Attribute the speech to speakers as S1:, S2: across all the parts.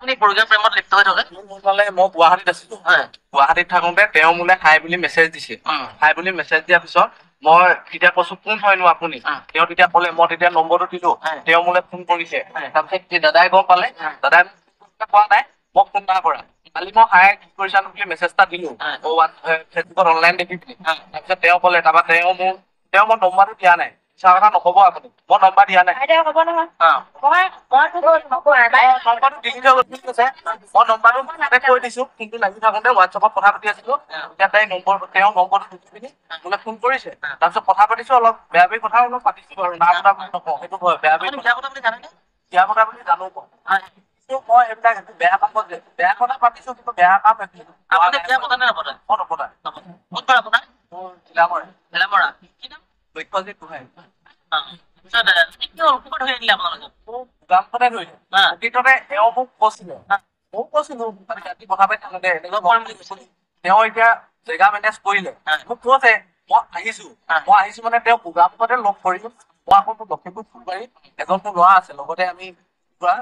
S1: আপুনি পৰকীয়া প্ৰেমত লিপ্ত হৈ থাকে?
S2: মই গুৱাহাটীত আছিলো। গুৱাহাটীত থাকোতে তেওঁ মোলে হাই বুলি মেছেজ দিছে। হাই বুলি মেছেজ দিয়াৰ পিছত মই তেতিয়া কৈছো কোন হয়নো আপুনি? তেওঁ তেতিয়া ক'লে, মই তেতিয়া নম্বৰটো দিলো। তেওঁ মোলে ফোন কৰিছে। তাৰপিছত দাদাই গম পালে, দাদাই কোৱা নাই, মই ফোন নাই কৰা। কালি মই হাই কি কৰিছা বুলি মেছেজ এটা দিলো ফেচবুকত অনলাইন দেখি পিনি। তাৰপিছত তেওঁ ক'লে, তাৰপৰা তেওঁ মই নম্বৰটো দিয়া নাই। মিছা কথা নকব আপুনি, মই নম্বৰ দিয়া নাই। নম্বৰটো দি থৈ গৈছে। মই নম্বৰটো তাতে কৈ দিছো, কিন্তু লাগি থাকোতে হোৱাটছএপত কথা পাতি আছিলো। তেতিয়া তেওঁ নম্বৰটো দি পিনি মোলে ফোন কৰিছে। তাৰপিছত কথা পাতিছো, অলপ বেয়া বেয়া কথা অলপ পাতিছো বাৰু, না কথা বুলি নকওঁ, সেইটো হয় বেয়া বেয়া
S1: কথা বুলি জানেনে?
S2: কথা বুলি জানো। মই এইবিলাক বেয়া কামত বেয়া কথা পাতিছো, কিন্তু বেয়া কাম
S1: আপুনি বিয়া পতা নে নপতা?
S2: মই নপতা।
S1: ক'ত বাৰু আপোনাৰ?
S2: মোৰ জিলামৰা।
S1: ভেলামৰা। কি নাম?
S2: লক্ষ্যজিত গোহাঁই।
S1: ক'ত ধৰি আনিলে আপোনালোকক?
S2: গামখনে ধৰিলে। প্ৰকৃততে তেওঁ মোক কৈছিলে, ময়ো কৈছিলো ৰাতি কথা পাতি থাকোতে তেওঁ এতিয়া জেগা মেনেজ কৰিলে। মোক কৈছে মই আহিছো মানে তেওঁ গোগামুখতে লগ কৰিলো। মই আকৌ মোৰ লখিমপুৰ ফুলবাৰীত এজন মোৰ ল'ৰা আছে, লগতে আমি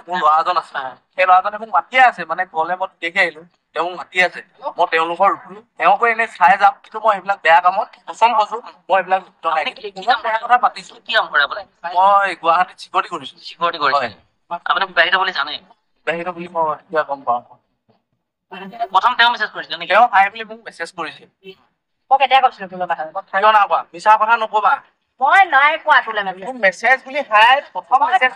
S2: মোৰ ল'ৰা এজন আছে। সেই ল'ৰাজনে মোক মাতিয়ে আছে, মানে ঘৰলে মই দেখি আহিলো, তেওঁ মোক মাতি আছে। মই তেওঁলোকৰ তেওঁকো এনেই চাই যাম, কিন্তু মই সেইবিলাক বেয়া কামত পচন্দ কৰিছো। মই এইবিলাক বেয়া কথা পাতিছো।
S1: কি কাম কৰে আপুনি?
S2: মই গুৱাহাটীত চিকিউৰিটি কৰিছো।
S1: চিকিউৰিটি কৰিছে। আপুনি বিবাহিত বুলি জানে?
S2: বিবাহিত বুলি মই এতিয়া গম পাওঁ।
S1: প্ৰথম তেওঁ মেছেজ কৰিছিলে নেকি?
S2: তেওঁ হাই বুলি মোক মেছেজ কৰিছে।
S3: মই কেতিয়া কৈছিলো তোৰ কথা?
S2: কিয় নাই কোৱা? মিছা কথা নকবা।
S3: মই নাই কোৱা তোলে
S2: মেছেজ বুলি হাই প্ৰথম মেছেজ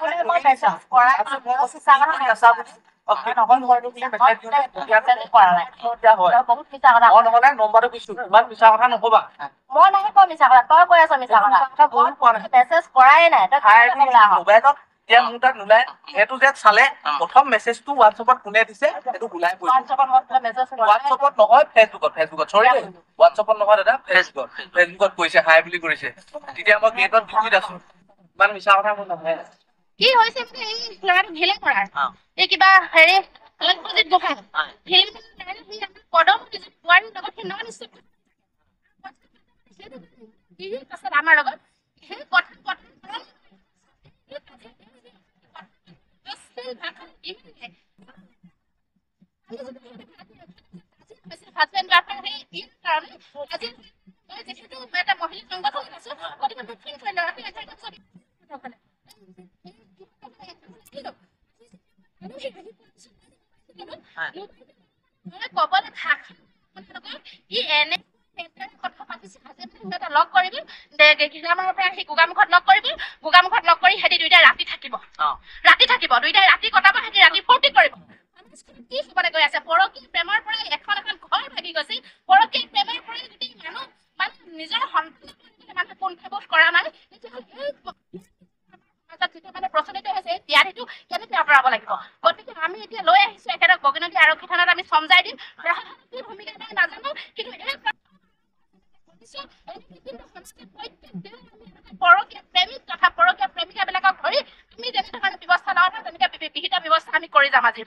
S2: নহলে নম্বৰটো দিছো, ইমান মিছা কথা নকবা।
S3: মই নাই কোৱা মিছা কথা, তই কৈ আছ মিছা কথা। মেছেজ কৰাই নাই,
S2: মোবাইলত এতিয়া মোৰ তাত নোলাই। সেইটো যে চালে প্ৰথম মেছেজটো হোৱাটছএপত কোনে দিছে সেইটো ওলাই পৰিছে। হোৱাটছএপত নহয়, ফেচবুকত চৰি হোৱাটছএপত নহয় দাদা, ফেচবুকত কৰিছে, হাই বুলি কৰিছে। তেতিয়া মই গেটত ডিউটিত আছো। ইমান মিছা কথা মোৰ নহয়।
S3: কি হৈছে মানে এই ল'ৰাটো ঘিলে কৰাৰ এই কিবা হেৰি লক্ষ্যজিত গোহাঁই পদম বোৱাৰীৰ লগত সিদিনাখন পাছত আমাৰ লগত সেই কথা হাজবেণ্ড গাৰ্লফ্ৰেণ্ড সেই কাৰণে আজি মই যিহেতু এটা মহিলা সংগঠন আছো, গতিকে ল'ৰাটো কবলৈ ভাষা ই এনে কথা পাতিছে। এটা লগ কৰিবি গিগামাৰৰ পৰা সেই গোগামুখত লগ কৰিবি, গোগামুখত লগ কৰি সিহঁতি দুইটাই ৰাতি থাকিব, দুইটাই ৰাতি কটাব, সিহঁতি ৰাতি ফূৰ্তি কৰিব। কি হবলৈ গৈ আছে? পৰকীয়া প্ৰেমৰ পৰাই এখন ঘৰ ভাগি গৈছে। পৰকীয়া প্ৰেমৰ পৰাই গোটেই মানুহ নিজৰ সন্তান মানুহ কুণ্ঠাবোধ কৰা নাই। মানে প্ৰচলিত হৈছে ইয়াত কেনেকে আঁতৰাব লাগিব। গতিকে আমি এতিয়া লৈ আহিছো একেবাৰে বগীনদী আৰক্ষী থানাত আমি সমজাই দিম। কি ভূমিকা লয় নাজানো, কিন্তু পৰকীয়া প্ৰেমিক তথা পৰকীয়া প্ৰেমিকাবিলাকক ধৰি তুমি যেনে ধৰণৰ ব্যৱস্থা লওঁ তেনেকে বিহিত ব্যৱস্থা আমি কৰি যাম আজি।